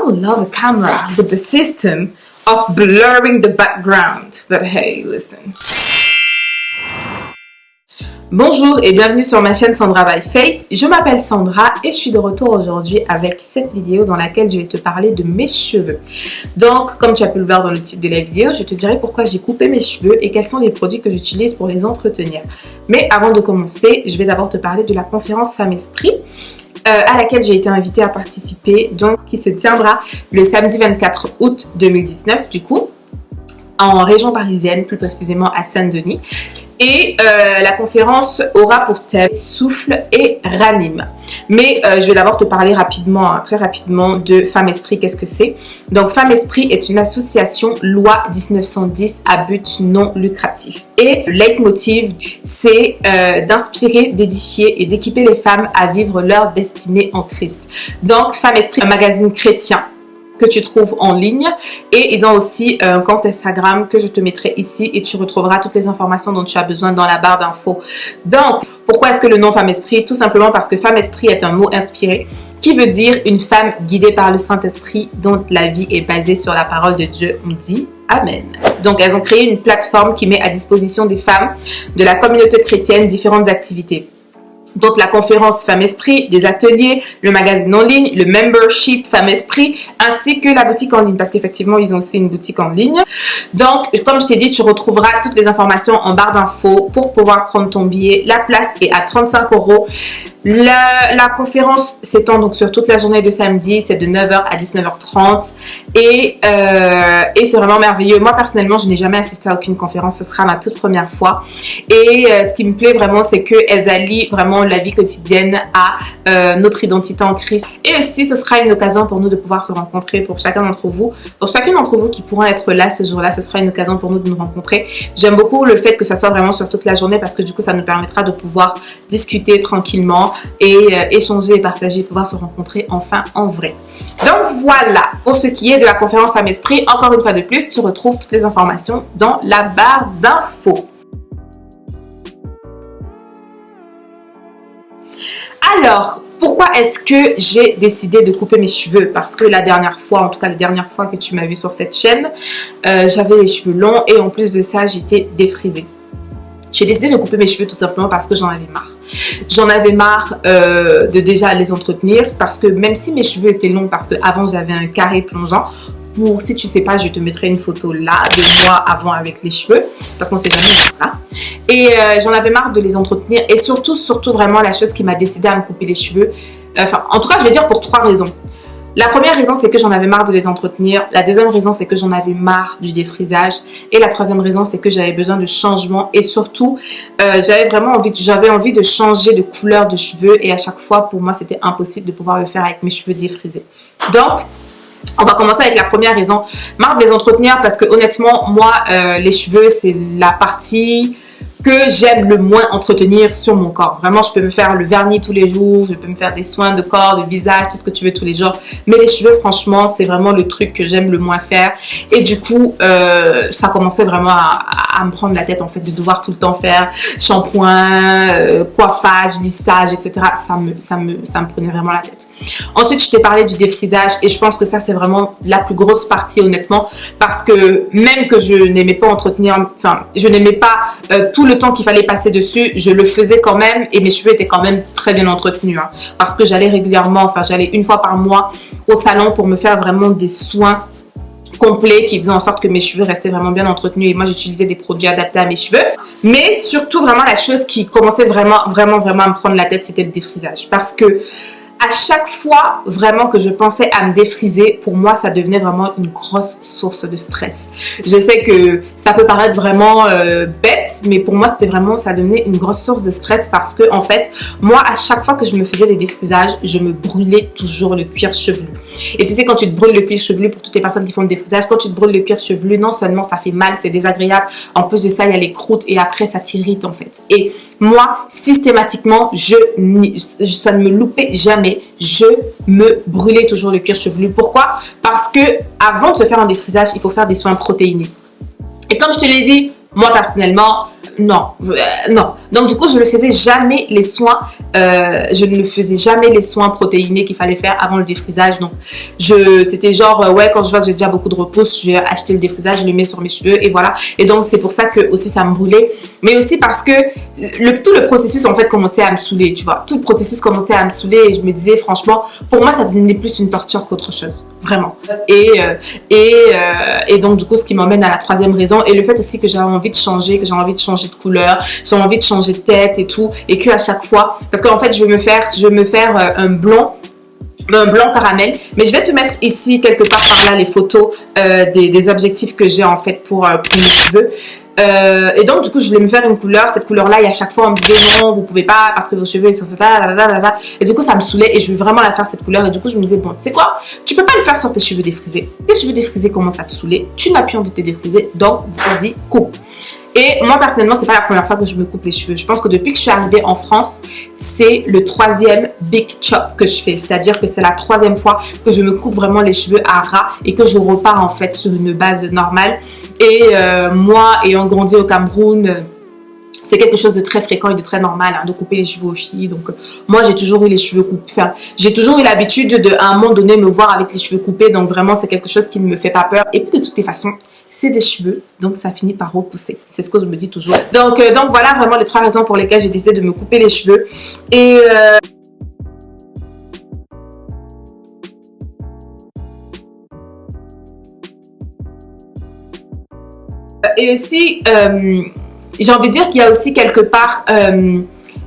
I would love a camera with the system of blurring the background. But hey, listen. Bonjour et bienvenue sur ma chaîne Sandra by Faith. Je m'appelle Sandra et je suis de retour aujourd'hui avec cette vidéo dans laquelle je vais te parler de mes cheveux. Donc, comme tu as pu le voir dans le titre de la vidéo, je te dirai pourquoi j'ai coupé mes cheveux et quels sont les produits que j'utilise pour les entretenir. Mais avant de commencer, je vais d'abord te parler de la conférence Femme Esprit à laquelle j'ai été invitée à participer, donc qui se tiendra le samedi 24 août 2019 du coup, en région parisienne, plus précisément à Saint-Denis. Et la conférence aura pour thème souffle et ranime. Mais je vais d'abord te parler rapidement, très rapidement de Femme Esprit. Qu'est-ce que c'est? Donc Femme Esprit est une association loi 1910 à but non lucratif. Et le leitmotiv, c'est d'inspirer, d'édifier et d'équiper les femmes à vivre leur destinée en Christ. Donc Femme Esprit, un magazine chrétien que tu trouves en ligne, et ils ont aussi un compte Instagram que je te mettrai ici et tu retrouveras toutes les informations dont tu as besoin dans la barre d'infos. Donc, pourquoi est-ce que le nom Femme Esprit? Tout simplement parce que Femme Esprit est un mot inspiré qui veut dire une femme guidée par le Saint-Esprit dont la vie est basée sur la parole de Dieu. On dit Amen. Donc, elles ont créé une plateforme qui met à disposition des femmes de la communauté chrétienne différentes activités. Donc la conférence Femme Esprit, des ateliers, le magazine en ligne, le membership Femme Esprit, ainsi que la boutique en ligne, parce qu'effectivement ils ont aussi une boutique en ligne. Donc comme je t'ai dit, tu retrouveras toutes les informations en barre d'infos pour pouvoir prendre ton billet. La place est à 35 €. La conférence s'étend donc sur toute la journée de samedi, c'est de 9h à 19h30 et c'est vraiment merveilleux. Moi personnellement, je n'ai jamais assisté à aucune conférence, ce sera ma toute première fois et ce qui me plaît vraiment, c'est qu'elles allient vraiment la vie quotidienne à notre identité en Christ. Et aussi, ce sera une occasion pour nous de pouvoir se rencontrer pour chacun d'entre vous. Pour chacune d'entre vous qui pourront être là ce jour-là, ce sera une occasion pour nous de nous rencontrer. J'aime beaucoup le fait que ça soit vraiment sur toute la journée parce que du coup, ça nous permettra de pouvoir discuter tranquillement et échanger et partager, pouvoir se rencontrer enfin en vrai. Donc voilà, pour ce qui est de la conférence Femme Esprit, encore une fois de plus, tu retrouves toutes les informations dans la barre d'infos. Alors, pourquoi est-ce que j'ai décidé de couper mes cheveux? Parce que la dernière fois, en tout cas la dernière fois que tu m'as vu sur cette chaîne, j'avais les cheveux longs et en plus de ça, j'étais défrisée. J'ai décidé de couper mes cheveux tout simplement parce que j'en avais marre. J'en avais marre de déjà les entretenir parce que même si mes cheveux étaient longs, parce qu'avant j'avais un carré plongeant, pour si tu sais pas, je te mettrai une photo là de moi avant avec les cheveux parce qu'on sait jamais là. Et j'en avais marre de les entretenir et surtout vraiment la chose qui m'a décidé à me couper les cheveux, enfin en tout cas je vais dire pour 3 raisons. La première raison, c'est que j'en avais marre de les entretenir. La deuxième raison, c'est que j'en avais marre du défrisage. Et la troisième raison, c'est que j'avais besoin de changement. Et surtout, j'avais envie de changer de couleur de cheveux. Et à chaque fois, pour moi, c'était impossible de pouvoir le faire avec mes cheveux défrisés. Donc, on va commencer avec la première raison. Marre de les entretenir parce que honnêtement, moi, les cheveux, c'est la partie que j'aime le moins entretenir sur mon corps. Vraiment, je peux me faire le vernis tous les jours, je peux me faire des soins de corps, de visage, tout ce que tu veux tous les jours. Mais les cheveux, franchement, c'est vraiment le truc que j'aime le moins faire. Et du coup, ça commençait vraiment à me prendre la tête, en fait, de devoir tout le temps faire shampoing, coiffage, lissage, etc. Ça me prenait vraiment la tête. Ensuite, je t'ai parlé du défrisage et je pense que ça, c'est vraiment la plus grosse partie, honnêtement, parce que même que je n'aimais pas entretenir, enfin, je n'aimais pas tout le temps qu'il fallait passer dessus, je le faisais quand même et mes cheveux étaient quand même très bien entretenus, hein, parce que j'allais régulièrement, enfin, j'allais une fois par mois au salon pour me faire vraiment des soins complet qui faisait en sorte que mes cheveux restaient vraiment bien entretenus et moi j'utilisais des produits adaptés à mes cheveux. Mais surtout vraiment la chose qui commençait vraiment à me prendre la tête, c'était le défrisage, parce que à chaque fois vraiment que je pensais à me défriser, pour moi ça devenait vraiment une grosse source de stress. Je sais que ça peut paraître vraiment bête, mais pour moi c'était vraiment, ça devenait une grosse source de stress parce que en fait, moi à chaque fois que je me faisais des défrisages, je me brûlais toujours le cuir chevelu. Et tu sais, quand tu te brûles le cuir chevelu, pour toutes les personnes qui font le défrisage, quand tu te brûles le cuir chevelu, non seulement ça fait mal, c'est désagréable, en plus de ça il y a les croûtes et après ça t'irrite en fait. Et moi systématiquement, ça ne me loupait jamais. Je me brûlais toujours le cuir chevelu. Pourquoi? Parce que avant de se faire un défrisage, il faut faire des soins protéinés. Et comme je te l'ai dit, moi personnellement, Non, non. Donc du coup, je ne faisais jamais les soins. Je ne faisais jamais les soins protéinés qu'il fallait faire avant le défrisage. Donc, c'était genre, ouais, quand je vois que j'ai déjà beaucoup de repousse, je vais acheter le défrisage, je le mets sur mes cheveux et voilà. Et donc, c'est pour ça que aussi ça me brûlait. Mais aussi parce que tout le processus, en fait, commençait à me saouler, tu vois. Tout le processus commençait à me saouler et je me disais, franchement, pour moi, ça devenait plus une torture qu'autre chose. Vraiment. Et donc, du coup, ce qui m'emmène à la troisième raison et le fait aussi que j'avais envie de changer, de couleur, j'ai envie de changer de tête et tout, et que à chaque fois, parce qu'en fait je veux me faire un blanc caramel, mais je vais te mettre ici quelque part par là les photos des objectifs que j'ai en fait pour mes cheveux. Et donc du coup je voulais me faire une couleur, cette couleur là, et à chaque fois on me disait non vous pouvez pas parce que vos cheveux sont ça, et du coup ça me saoulait et je veux vraiment la faire cette couleur, et du coup je me disais bon c'est quoi, tu peux pas le faire sur tes cheveux défrisés, tes cheveux défrisés commencent à te saouler, tu n'as plus envie de te défriser, donc vas-y coupe. Et moi personnellement c'est pas la première fois que je me coupe les cheveux. Je pense que depuis que je suis arrivée en France, c'est le troisième big chop que je fais, c'est à dire que c'est la troisième fois que je me coupe vraiment les cheveux à ras et que je repars en fait sur une base normale. Et moi ayant grandi au Cameroun, c'est quelque chose de très fréquent et de très normal hein, de couper les cheveux aux filles. Donc moi j'ai toujours eu les cheveux coupés, enfin j'ai toujours eu l'habitude de à un moment donné me voir avec les cheveux coupés, donc vraiment c'est quelque chose qui ne me fait pas peur. Et puis de toutes les façons c'est des cheveux, donc ça finit par repousser. C'est ce que je me dis toujours. Donc voilà vraiment les trois raisons pour lesquelles j'ai décidé de me couper les cheveux. Et aussi, j'ai envie de dire qu'il y a aussi quelque part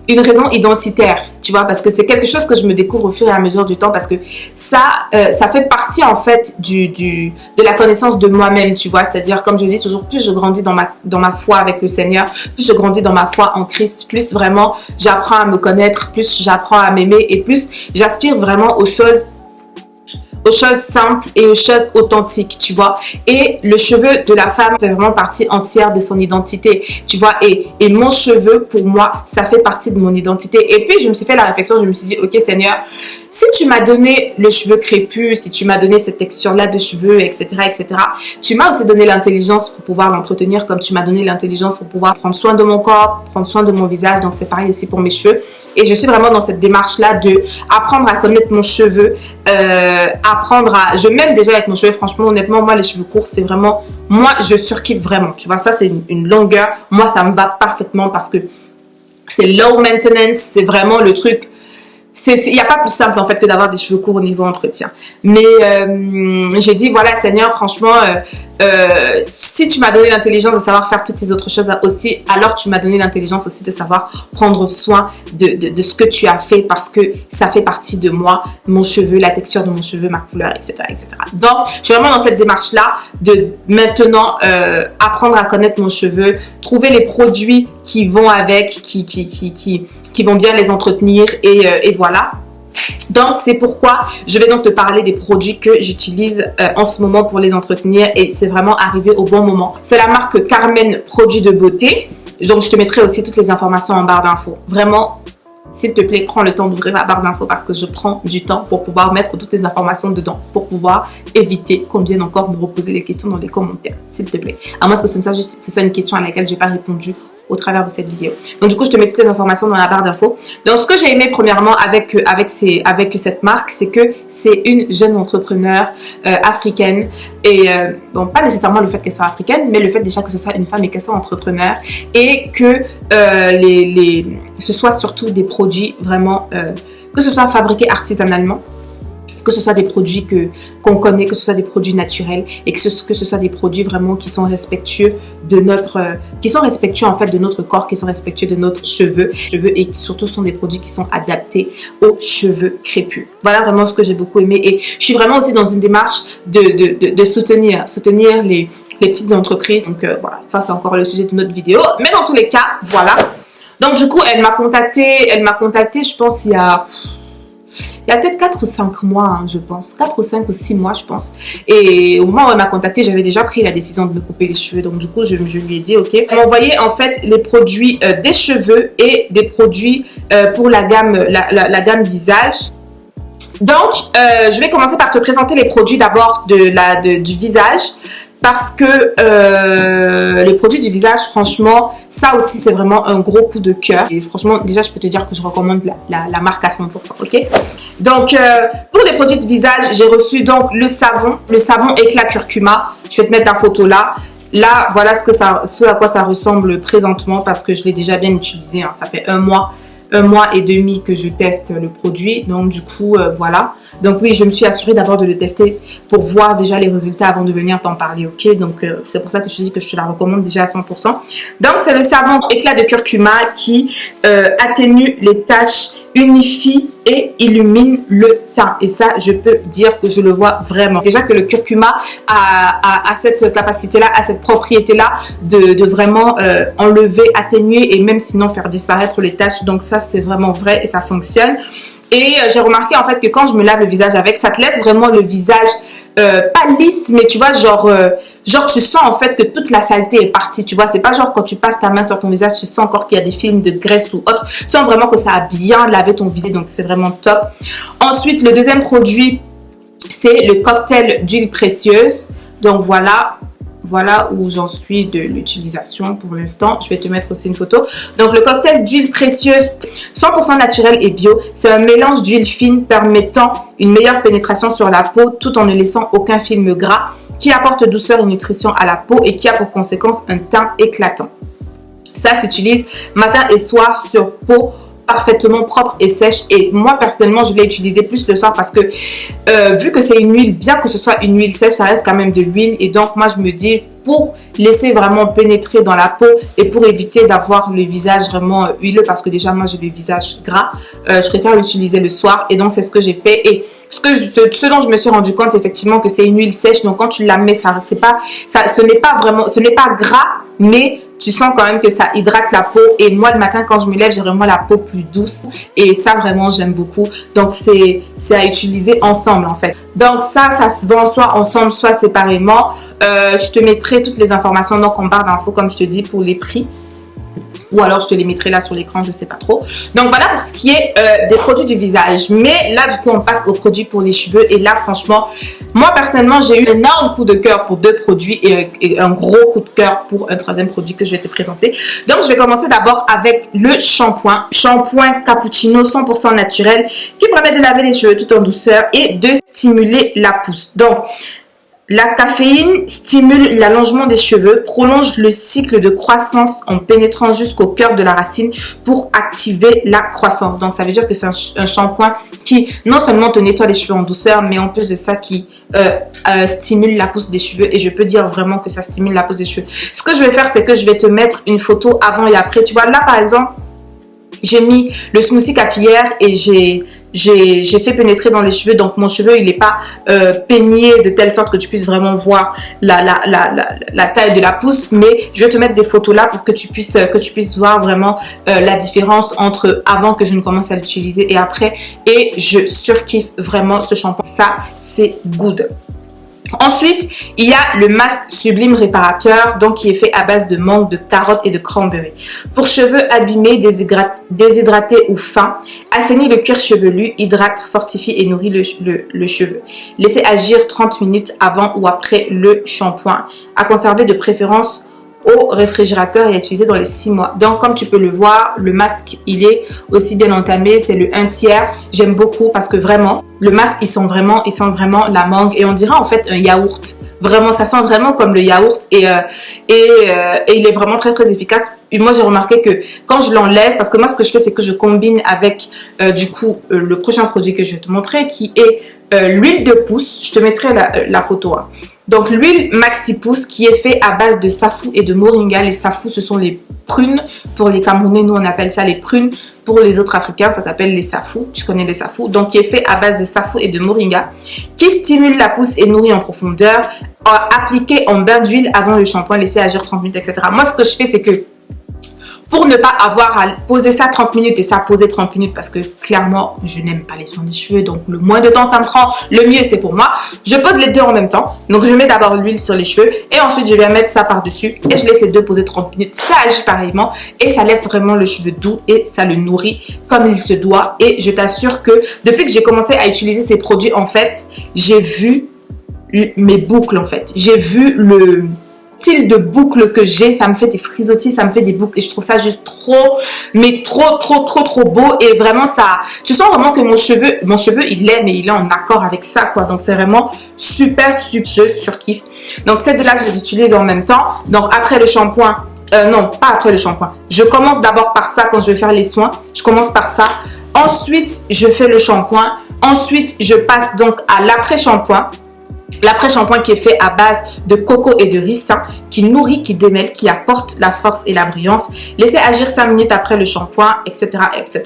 une raison identitaire, tu vois, parce que c'est quelque chose que je me découvre au fur et à mesure du temps, parce que ça fait partie en fait de la connaissance de moi-même, tu vois, c'est-à-dire comme je dis toujours, plus je grandis dans ma foi avec le Seigneur, plus je grandis dans ma foi en Christ, plus vraiment j'apprends à me connaître, plus j'apprends à m'aimer et plus j'aspire vraiment aux choses simples et aux choses authentiques, tu vois. Et le cheveu de la femme fait vraiment partie entière de son identité, tu vois. Et mon cheveu, pour moi, ça fait partie de mon identité. Et puis, je me suis fait la réflexion, je me suis dit, ok Seigneur, si tu m'as donné le cheveu crépus, si tu m'as donné cette texture-là de cheveux, etc., etc., tu m'as aussi donné l'intelligence pour pouvoir l'entretenir, comme tu m'as donné l'intelligence pour pouvoir prendre soin de mon corps, prendre soin de mon visage. Donc, c'est pareil aussi pour mes cheveux. Et je suis vraiment dans cette démarche-là de apprendre à connaître mon cheveu, je m'aime déjà avec mon cheveu. Franchement, honnêtement, moi, les cheveux courts, c'est vraiment... Moi, je surkiffe vraiment. Tu vois, ça, c'est une longueur. Moi, ça me va parfaitement parce que c'est low maintenance. C'est vraiment le truc... Il n'y a pas plus simple en fait que d'avoir des cheveux courts au niveau entretien. Mais j'ai dit voilà Seigneur, franchement si tu m'as donné l'intelligence de savoir faire toutes ces autres choses aussi, alors tu m'as donné l'intelligence aussi de savoir prendre soin de ce que tu as fait, parce que ça fait partie de moi, mon cheveu, la texture de mon cheveu, ma couleur, etc., etc. Donc je suis vraiment dans cette démarche là de maintenant apprendre à connaître mon cheveu, trouver les produits qui vont avec, qui vont bien les entretenir et voilà. Donc c'est pourquoi je vais donc te parler des produits que j'utilise en ce moment pour les entretenir, et c'est vraiment arrivé au bon moment. C'est la marque Carmen Produits de Beauté. Donc je te mettrai aussi toutes les informations en barre d'infos. Vraiment, s'il te plaît, prends le temps d'ouvrir la barre d'infos parce que je prends du temps pour pouvoir mettre toutes les informations dedans, pour pouvoir éviter qu'on vienne encore me reposer les questions dans les commentaires, s'il te plaît. À moins que ce soit une question à laquelle j'ai pas répondu au travers de cette vidéo. Donc du coup je te mets toutes les informations dans la barre d'infos. Donc ce que j'ai aimé premièrement avec cette marque, c'est que c'est une jeune entrepreneur africaine, et bon, pas nécessairement le fait qu'elle soit africaine, mais le fait déjà que ce soit une femme et qu'elle soit entrepreneur, et que ce soit surtout des produits vraiment que ce soit fabriqué artisanalement, que ce soit des produits qu'on connaît, que ce soit des produits naturels, et que ce soit des produits vraiment qui sont respectueux de en fait de notre corps, qui sont respectueux de notre cheveux, et qui surtout sont des produits qui sont adaptés aux cheveux crépus. Voilà vraiment ce que j'ai beaucoup aimé, et je suis vraiment aussi dans une démarche de soutenir les petites entreprises. Donc voilà, ça c'est encore le sujet de notre vidéo, mais dans tous les cas, voilà. Donc du coup, elle m'a contacté, je pense il y a peut-être 4 ou 5 mois, hein, je pense. 4 ou 5 ou 6 mois, je pense. Et au moment où elle m'a contacté, j'avais déjà pris la décision de me couper les cheveux. Donc, du coup, je lui ai dit, ok. Elle m'a envoyé, en fait, les produits des cheveux et des produits pour la gamme visage. Donc, je vais commencer par te présenter les produits d'abord du visage. parce que les produits du visage, franchement, ça aussi c'est vraiment un gros coup de cœur. Et franchement, déjà je peux te dire que je recommande la marque à 100%, ok? Donc pour les produits de visage, j'ai reçu donc le savon éclat curcuma. Je vais te mettre la photo là. Là, voilà ce à quoi ça ressemble présentement parce que je l'ai déjà bien utilisé, hein. Ça fait un mois et demi que je teste le produit. Donc du coup, voilà. Donc oui, je me suis assurée d'abord de le tester pour voir déjà les résultats avant de venir t'en parler, ok? Donc c'est pour ça que je te dis que je te la recommande déjà à 100%. Donc c'est le savon éclat de curcuma qui atténue les taches, unifie et illumine le teint. Et ça, je peux dire que je le vois vraiment. Déjà que le curcuma a cette capacité-là, a cette propriété-là de vraiment enlever, atténuer et même sinon faire disparaître les taches. Donc ça, c'est vraiment vrai et ça fonctionne. Et j'ai remarqué en fait que quand je me lave le visage avec, ça te laisse vraiment le visage pas lisse, mais tu vois, genre tu sens en fait que toute la saleté est partie, tu vois. C'est pas genre quand tu passes ta main sur ton visage, tu sens encore qu'il y a des films de graisse ou autre. Tu sens vraiment que ça a bien lavé ton visage, donc c'est vraiment top. Ensuite, le deuxième produit, c'est le cocktail d'huile précieuse. Donc voilà où j'en suis de l'utilisation pour l'instant. Je vais te mettre aussi une photo. Donc le cocktail d'huile précieuse 100% naturel et bio. C'est un mélange d'huile fine permettant une meilleure pénétration sur la peau tout en ne laissant aucun film gras, qui apporte douceur et nutrition à la peau et qui a pour conséquence un teint éclatant. Ça s'utilise matin et soir sur peau parfaitement propre et sèche. Et moi personnellement je l'ai utilisé plus le soir parce que vu que c'est une huile, bien que ce soit une huile sèche, ça reste quand même de l'huile. Et donc moi je me dis, pour laisser vraiment pénétrer dans la peau et pour éviter d'avoir le visage vraiment huileux, parce que déjà moi j'ai le visage gras, je préfère l'utiliser le soir. Et donc c'est ce que j'ai fait. Et ce dont je me suis rendu compte effectivement, que c'est une huile sèche, donc quand tu la mets, ce n'est pas gras, mais tu sens quand même que ça hydrate la peau. Et moi le matin quand je me lève, j'ai vraiment la peau plus douce et ça vraiment j'aime beaucoup. Donc c'est à utiliser ensemble en fait. Donc ça se vend soit ensemble soit séparément. Je te mettrai toutes les informations donc en barre d'infos comme je te dis pour les prix. Ou alors je te les mettrai là sur l'écran, je sais pas trop. Donc voilà pour ce qui est des produits du visage. Mais là du coup on passe aux produits pour les cheveux. Et là franchement, moi personnellement j'ai eu un énorme coup de cœur pour 2 produits et un gros coup de cœur pour un 3e produit que je vais te présenter. Donc je vais commencer d'abord avec le shampoing. Shampoing cappuccino 100% naturel qui permet de laver les cheveux tout en douceur et de stimuler la pousse. Donc la caféine stimule l'allongement des cheveux, prolonge le cycle de croissance en pénétrant jusqu'au cœur de la racine pour activer la croissance. Donc ça veut dire que c'est un shampoing qui non seulement te nettoie les cheveux en douceur, mais en plus de ça qui stimule la pousse des cheveux. Et je peux dire vraiment que ça stimule la pousse des cheveux. Ce que je vais faire, c'est que je vais te mettre une photo avant et après. Tu vois là par exemple, j'ai mis le smoothie capillaire et j'ai fait pénétrer dans les cheveux. Donc mon cheveu il n'est pas peigné de telle sorte que tu puisses vraiment voir la taille de la pousse. Mais je vais te mettre des photos là pour que tu puisses voir vraiment la différence entre avant que je ne commence à l'utiliser et après. Et je surkiffe vraiment ce shampoing. Ça c'est good. Ensuite, il y a le masque sublime réparateur, donc qui est fait à base de mangue, de carotte et de cranberry. Pour cheveux abîmés, déshydratés ou fins, assainit le cuir chevelu, hydrate, fortifie et nourrit le cheveu. Laissez agir 30 minutes avant ou après le shampoing. À conserver de préférence au réfrigérateur et à utiliser dans les 6 mois. Donc comme tu peux le voir, le masque il est aussi bien entamé, c'est le 1/3. J'aime beaucoup parce que vraiment le masque il sent vraiment la mangue et on dirait en fait un yaourt. Vraiment ça sent vraiment comme le yaourt et il est vraiment très très efficace. Et moi j'ai remarqué que quand je l'enlève, parce que moi ce que je fais c'est que je combine avec du coup le prochain produit que je vais te montrer qui est l'huile de pousse. Je te mettrai la photo. Hein. Donc l'huile Maxi Pousse qui est fait à base de safou et de moringa. Les safous ce sont les prunes pour les Camerounais, nous on appelle ça les prunes. Pour les autres Africains ça s'appelle les safous. Je connais les safous. Donc qui est fait à base de safou et de moringa, qui stimule la pousse et nourrit en profondeur. Appliqué en bain d'huile avant le shampoing, laisser agir 30 minutes, etc. Moi ce que je fais c'est que pour ne pas avoir à poser ça 30 minutes et ça poser 30 minutes parce que clairement je n'aime pas les soins des cheveux, donc le moins de temps ça me prend, le mieux c'est pour moi. Je pose les deux en même temps, donc je mets d'abord l'huile sur les cheveux et ensuite je vais mettre ça par dessus et je laisse les deux poser 30 minutes. Ça agit pareillement et ça laisse vraiment le cheveu doux et ça le nourrit comme il se doit. Et je t'assure que depuis que j'ai commencé à utiliser ces produits en fait, j'ai vu mes boucles en fait. J'ai vu le style de boucle que j'ai, ça me fait des frisottis, ça me fait des boucles et je trouve ça juste trop, mais trop beau et vraiment ça, tu sens vraiment que mon cheveu il est, mais il est en accord avec ça quoi, donc c'est vraiment super, je surkiffe. Donc ces deux là je les utilise en même temps, donc après le shampoing, non pas après le shampoing, je commence d'abord par ça quand je vais faire les soins, je commence par ça, ensuite je fais le shampoing, ensuite je passe donc à l'après-shampoing. L'après-shampoing qui est fait à base de coco et de ricin, qui nourrit, qui démêle, qui apporte la force et la brillance. Laissez agir 5 minutes après le shampoing, etc. etc.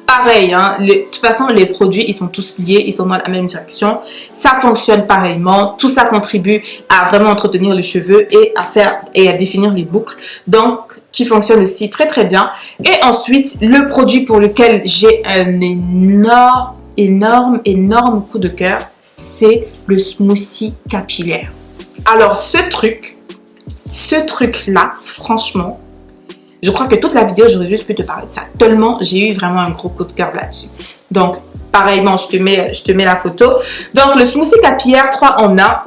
Pareil, hein, de toute façon, les produits, ils sont tous liés, ils sont dans la même direction. Ça fonctionne pareillement. Tout ça contribue à vraiment entretenir les cheveux et à définir les boucles. Donc, qui fonctionne aussi très bien. Et ensuite, le produit pour lequel j'ai un énorme coup de cœur, c'est le smoothie capillaire. Alors ce truc là, franchement, je crois que toute la vidéo j'aurais juste pu te parler de ça, tellement j'ai eu vraiment un gros coup de cœur là-dessus. Donc pareillement, je te mets la photo. Donc le smoothie capillaire 3 en 1,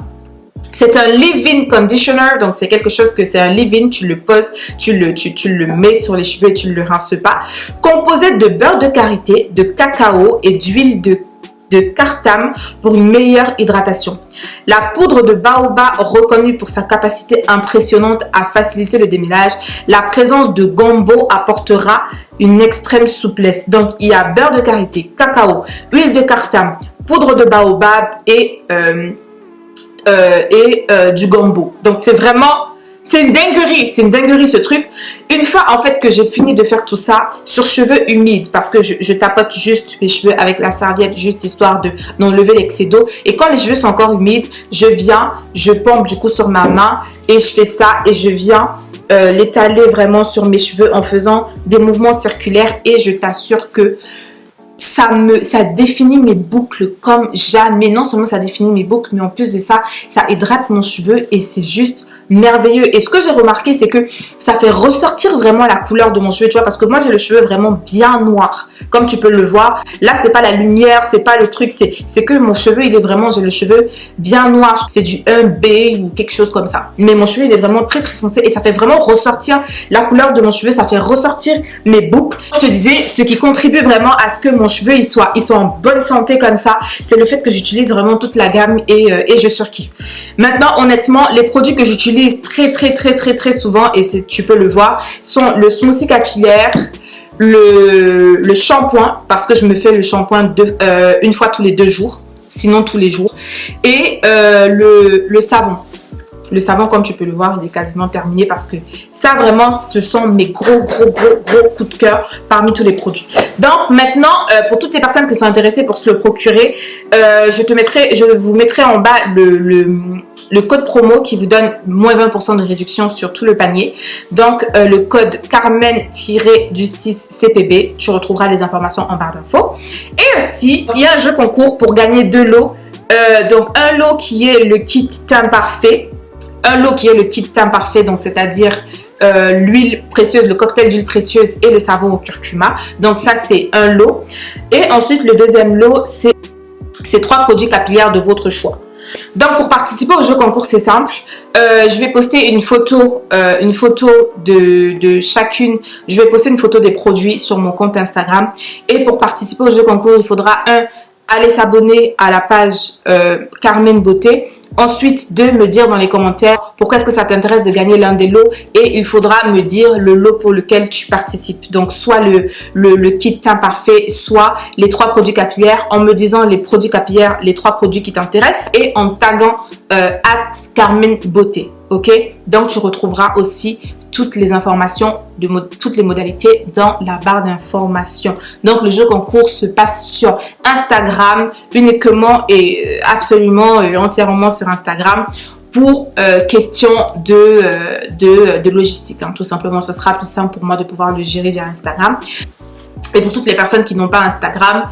c'est un leave-in conditioner, donc c'est quelque chose que c'est un leave-in, tu le poses, tu le mets sur les cheveux et tu ne le rinces pas. Composé de beurre de karité, de cacao et d'huile de cartame pour une meilleure hydratation. La poudre de baobab, reconnue pour sa capacité impressionnante à faciliter le démêlage, la présence de gombo apportera une extrême souplesse. Donc il y a beurre de karité, cacao, huile de cartame, poudre de baobab et du gombo. Donc c'est une dinguerie ce truc. Une fois en fait que j'ai fini de faire tout ça sur cheveux humides, parce que je tapote juste mes cheveux avec la serviette, juste histoire d'enlever l'excès d'eau. Et quand les cheveux sont encore humides, je pompe du coup sur ma main et je fais ça et je viens l'étaler vraiment sur mes cheveux en faisant des mouvements circulaires et je t'assure que ça définit mes boucles comme jamais. Non seulement ça définit mes boucles, mais en plus de ça, ça hydrate mon cheveu et c'est juste merveilleux. Et ce que j'ai remarqué, c'est que ça fait ressortir vraiment la couleur de mon cheveu, tu vois, parce que moi j'ai le cheveu vraiment bien noir, comme tu peux le voir. Là c'est pas la lumière, c'est pas le truc, c'est que mon cheveu il est vraiment, j'ai le cheveu bien noir, c'est du 1B ou quelque chose comme ça, mais mon cheveu il est vraiment très foncé et ça fait vraiment ressortir la couleur de mon cheveu, ça fait ressortir mes boucles. Je te disais, ce qui contribue vraiment à ce que mon cheveu il soit en bonne santé comme ça, c'est le fait que j'utilise vraiment toute la gamme et je surkiffe. Maintenant honnêtement, les produits que j'utilise très souvent, et tu peux le voir, sont le smoothie capillaire, le shampoing, parce que je me fais le shampoing une fois tous les 2 jours, sinon tous les jours, et le savon. Le savon, comme tu peux le voir, il est quasiment terminé parce que ça, vraiment, ce sont mes gros coups de cœur parmi tous les produits. Donc, maintenant, pour toutes les personnes qui sont intéressées pour se le procurer, je vous mettrai en bas le code promo qui vous donne moins 20% de réduction sur tout le panier. Donc, le code Carmen-du6 CPB. Tu retrouveras les informations en barre d'infos. Et aussi, il y a un jeu concours pour gagner 2 lots. Donc, un lot qui est le kit teint parfait. Un lot qui est le kit teint parfait, donc c'est-à-dire l'huile précieuse, le cocktail d'huile précieuse et le savon au curcuma. Donc ça, c'est un lot. Et ensuite, le deuxième lot, c'est 3 produits capillaires de votre choix. Donc, pour participer au jeu concours, c'est simple. Je vais poster une photo de chacune. Je vais poster une photo des produits sur mon compte Instagram. Et pour participer au jeu concours, il faudra aller s'abonner à la page Carmen Beauté. Ensuite, 2, me dire dans les commentaires pourquoi est-ce que ça t'intéresse de gagner l'un des lots et il faudra me dire le lot pour lequel tu participes. Donc, soit le kit teint parfait, soit les 3 produits capillaires en me disant les produits capillaires, les 3 produits qui t'intéressent et en taguant @Carmen Beauté. Ok? Donc, tu retrouveras aussi toutes les informations, toutes les modalités dans la barre d'informations. Donc, le jeu concours se passe sur Instagram uniquement et absolument et entièrement sur Instagram pour question de logistique. Hein. Tout simplement, ce sera plus simple pour moi de pouvoir le gérer via Instagram. Et pour toutes les personnes qui n'ont pas Instagram,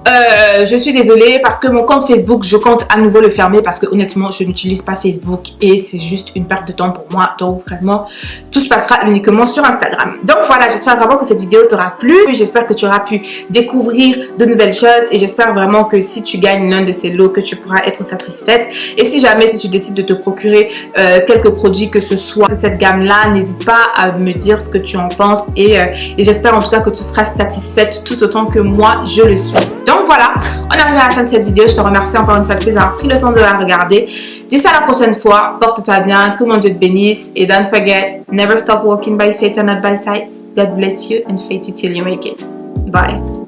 je suis désolée parce que mon compte Facebook, je compte à nouveau le fermer parce que honnêtement, je n'utilise pas Facebook et c'est juste une perte de temps pour moi. Donc vraiment, tout se passera uniquement sur Instagram. Donc voilà, j'espère vraiment que cette vidéo t'aura plu. J'espère que tu auras pu découvrir de nouvelles choses et j'espère vraiment que si tu gagnes l'un de ces lots, que tu pourras être satisfaite. Et si jamais, si tu décides de te procurer quelques produits que ce soit de cette gamme-là, n'hésite pas à me dire ce que tu en penses et j'espère en tout cas que tu seras satisfaite tout autant que moi, je le suis. Donc voilà, on arrive à la fin de cette vidéo. Je te remercie encore une fois de plus d'avoir pris le temps de la regarder. D'ici à la prochaine fois, porte-toi bien, que mon Dieu te bénisse. Et don't forget, never stop walking by faith and not by sight. God bless you and faith it till you make it. Bye.